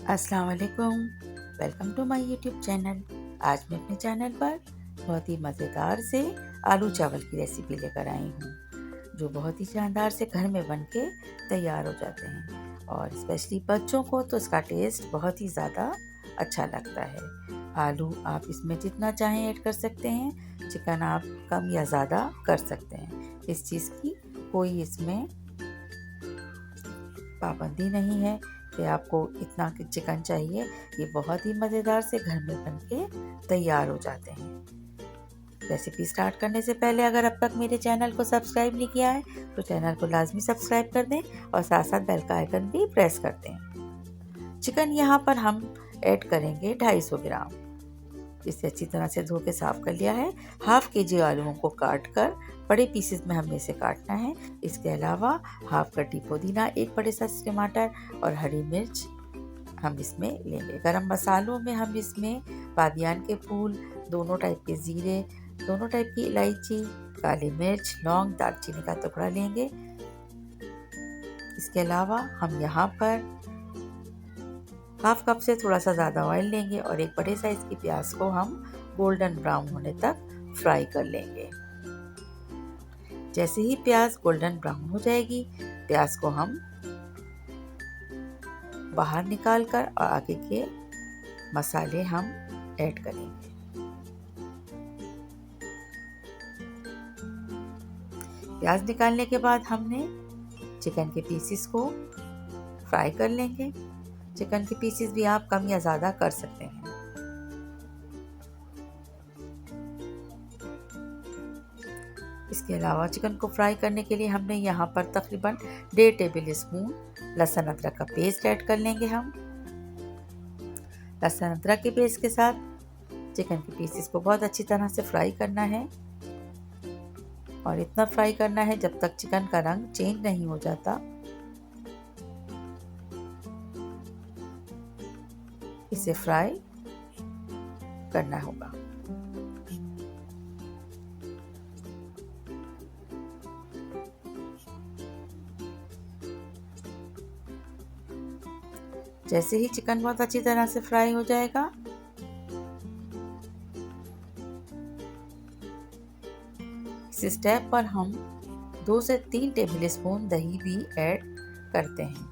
अस्सलाम वालेकुम। Welcome to my YouTube channel. आज मैं अपने चैनल पर बहुत ही मज़ेदार से आलू चावल की रेसिपी लेकर आई हूँ, जो बहुत ही शानदार से घर में बन के तैयार हो जाते हैं और स्पेशली बच्चों को तो इसका टेस्ट बहुत ही ज़्यादा अच्छा लगता है। आलू आप इसमें जितना चाहें ऐड कर सकते हैं, चिकन आप कम या ज़्यादा कर सकते हैं। इस चीज़ की कोई इसमें पाबंदी नहीं है कि आपको इतना चिकन चाहिए। ये बहुत ही मज़ेदार से घर में बन के तैयार हो जाते हैं। रेसिपी स्टार्ट करने से पहले अगर अब तक मेरे चैनल को सब्सक्राइब नहीं किया है तो चैनल को लाजमी सब्सक्राइब कर दें और साथ साथ बेल का आइकन भी प्रेस कर दें। चिकन यहाँ पर हम ऐड करेंगे 250 ग्राम। इसे अच्छी तरह से धो के साफ कर लिया है। हाफ केजी आलूओं को काट कर बड़े पीसेस में हमें इसे काटना है। इसके अलावा हाफ कटी पुदीना, एक बड़े साइज टमाटर और हरी मिर्च हम इसमें लेंगे। गरम मसालों में हम इसमें बादियान के फूल, दोनों टाइप के जीरे, दोनों टाइप की इलायची, काली मिर्च, लौंग, दालचीनी का टुकड़ा लेंगे। इसके अलावा हम यहाँ पर हाफ कप से थोड़ा सा ज़्यादा ऑयल लेंगे और एक बड़े साइज की प्याज को हम गोल्डन ब्राउन होने तक फ्राई कर लेंगे। जैसे ही प्याज गोल्डन ब्राउन हो जाएगी, प्याज को हम बाहर निकाल कर और आगे के मसाले हम ऐड करेंगे। प्याज निकालने के बाद हमने चिकन के पीसेस को फ्राई कर लेंगे। चिकन के पीसेस भी आप कम या ज़्यादा कर सकते हैं। इसके अलावा चिकन को फ्राई करने के लिए हमने यहाँ पर तकरीबन 1.5 टेबल स्पून लहसुन अदरक का पेस्ट ऐड कर लेंगे। हम लहसुन अदरक के पेस्ट के साथ चिकन के पीसेस को बहुत अच्छी तरह से फ्राई करना है और इतना फ्राई करना है जब तक चिकन का रंग चेंज नहीं हो जाता। इसे फ्राई करना होगा। जैसे ही चिकन बहुत अच्छी तरह से फ्राई हो जाएगा, इस स्टेप पर हम 2 से 3 टेबल स्पून दही भी ऐड करते हैं।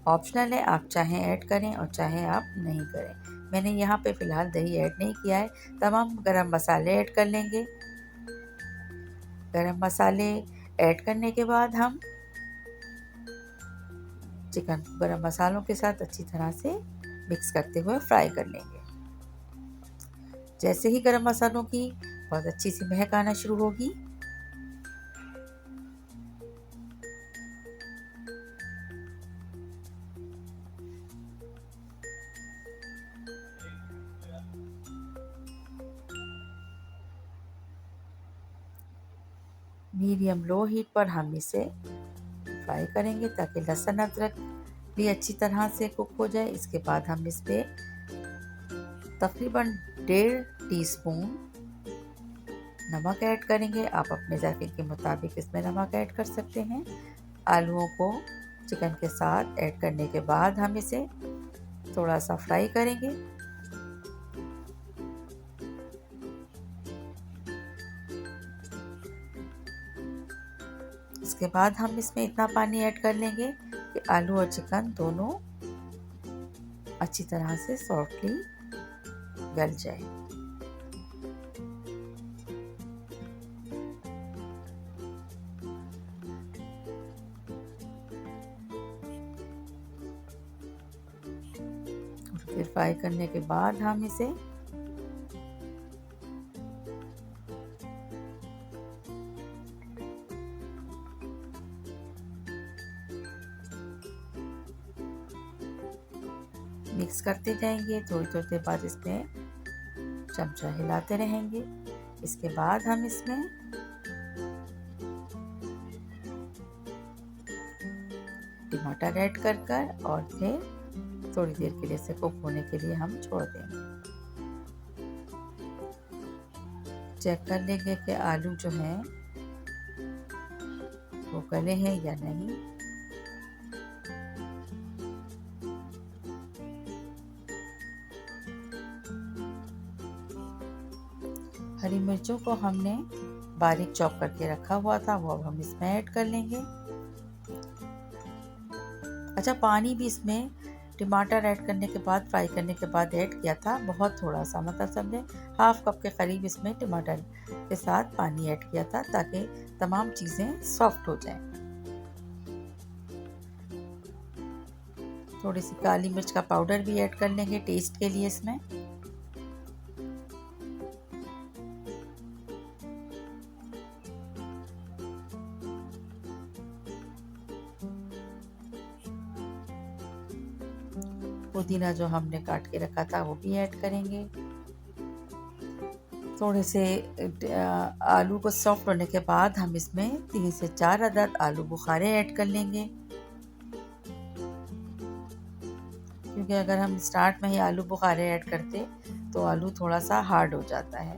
ऑप्शनल है, आप चाहें ऐड करें और चाहें आप नहीं करें। मैंने यहाँ पे फ़िलहाल दही ऐड नहीं किया है। तमाम गरम मसाले ऐड कर लेंगे। गरम मसाले ऐड करने के बाद हम चिकन को गरम मसालों के साथ अच्छी तरह से मिक्स करते हुए फ्राई कर लेंगे। जैसे ही गरम मसालों की बहुत अच्छी सी महक आना शुरू होगी, मीडियम लो हीट पर हम इसे फ्राई करेंगे ताकि लहसुन अदरक भी अच्छी तरह से कुक हो जाए। इसके बाद हम इस पे तकरीबन 1.5 टीस्पून नमक ऐड करेंगे। आप अपने जायके के मुताबिक इसमें नमक ऐड कर सकते हैं। आलूओं को चिकन के साथ ऐड करने के बाद हम इसे थोड़ा सा फ्राई करेंगे। इसके बाद हम इसमें इतना पानी ऐड कर लेंगे कि आलू और चिकन दोनों अच्छी तरह से सॉफ्टली गल जाए। फिर फ्राई करने के बाद हम इसे मिक्स करते जाएंगे। थोड़ी थोड़ी देर बाद इसमें चमचा हिलाते रहेंगे। इसके बाद हम इसमें टमाटर ऐड कर और फिर थोड़ी देर के लिए इसे कुक होने के लिए हम छोड़ देंगे। चेक कर लेंगे कि आलू जो हैं वो गले हैं या नहीं। हरी मिर्चों को हमने बारीक चॉप करके रखा हुआ था, वो अब हम इसमें ऐड कर लेंगे। अच्छा, पानी भी इसमें टमाटर ऐड करने के बाद, फ्राई करने के बाद ऐड किया था, बहुत थोड़ा सा, मतलब समझे हाफ कप के करीब इसमें टमाटर के साथ पानी ऐड किया था ताकि तमाम चीज़ें सॉफ्ट हो जाएं। थोड़ी सी काली मिर्च का पाउडर भी ऐड कर लेंगे टेस्ट के लिए इसमें। पुदीना जो हमने काट के रखा था वो भी ऐड करेंगे। थोड़े से आलू को सॉफ्ट होने के बाद हम इसमें 3 से 4 अदद आलू बुखारे ऐड कर लेंगे, क्योंकि अगर हम स्टार्ट में ही आलू बुखारे ऐड करते तो आलू थोड़ा सा हार्ड हो जाता है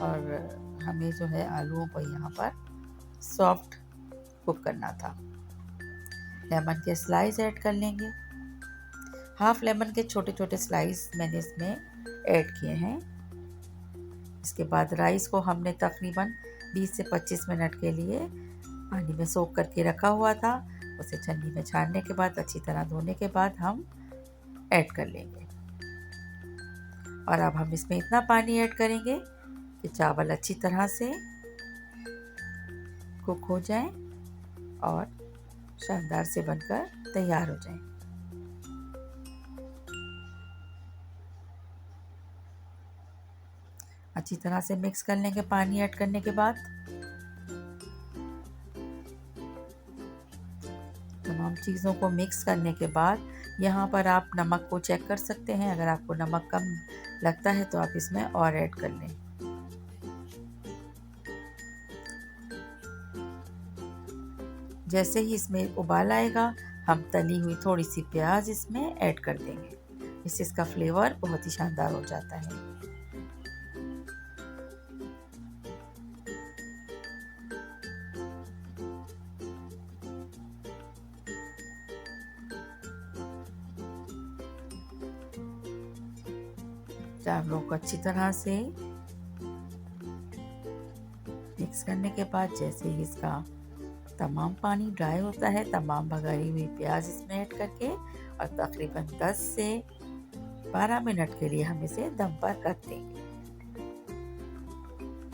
और हमें जो है आलूओं को यहाँ पर सॉफ्ट कुक करना था। लेमन के स्लाइस ऐड कर लेंगे। हाफ लेमन के छोटे छोटे स्लाइस मैंने इसमें ऐड किए हैं। इसके बाद राइस को हमने तकरीबन 20 से 25 मिनट के लिए पानी में सोख करके रखा हुआ था। उसे छन्नी में छानने के बाद, अच्छी तरह धोने के बाद हम ऐड कर लेंगे। और अब हम इसमें इतना पानी ऐड करेंगे कि चावल अच्छी तरह से कुक हो जाएं और शानदार से बनकर तैयार हो जाएं। अच्छी तरह से मिक्स कर लेंगे पानी ऐड करने के बाद। तमाम चीज़ों को मिक्स करने के बाद यहाँ पर आप नमक को चेक कर सकते हैं। अगर आपको नमक कम लगता है तो आप इसमें और ऐड कर लें। जैसे ही इसमें उबाल आएगा, हम तली हुई थोड़ी सी प्याज इसमें ऐड कर देंगे। इससे इसका फ्लेवर बहुत ही शानदार हो जाता है। चावलों को अच्छी तरह से मिक्स करने के बाद, जैसे ही इसका तमाम पानी ड्राई होता है, तमाम भगाई हुई प्याज इसमें ऐड करके और तकरीबन 10 से 12 मिनट के लिए हम इसे दम पर रख देंगे।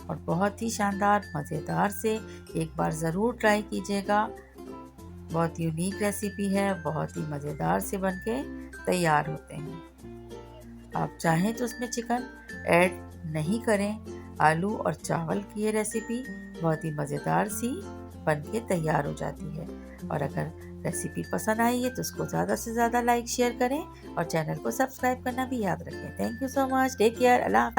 और बहुत ही शानदार मज़ेदार से एक बार ज़रूर ट्राई कीजिएगा। बहुत यूनिक रेसिपी है, बहुत ही मज़ेदार से बनके तैयार होते हैं। आप चाहें तो उसमें चिकन ऐड नहीं करें। आलू और चावल की ये रेसिपी बहुत ही मज़ेदार सी बनके तैयार हो जाती है। और अगर रेसिपी पसंद आई है तो उसको ज़्यादा से ज़्यादा लाइक शेयर करें और चैनल को सब्सक्राइब करना भी याद रखें। Thank you so much. Take care. अल्लाह हाफ़िज़।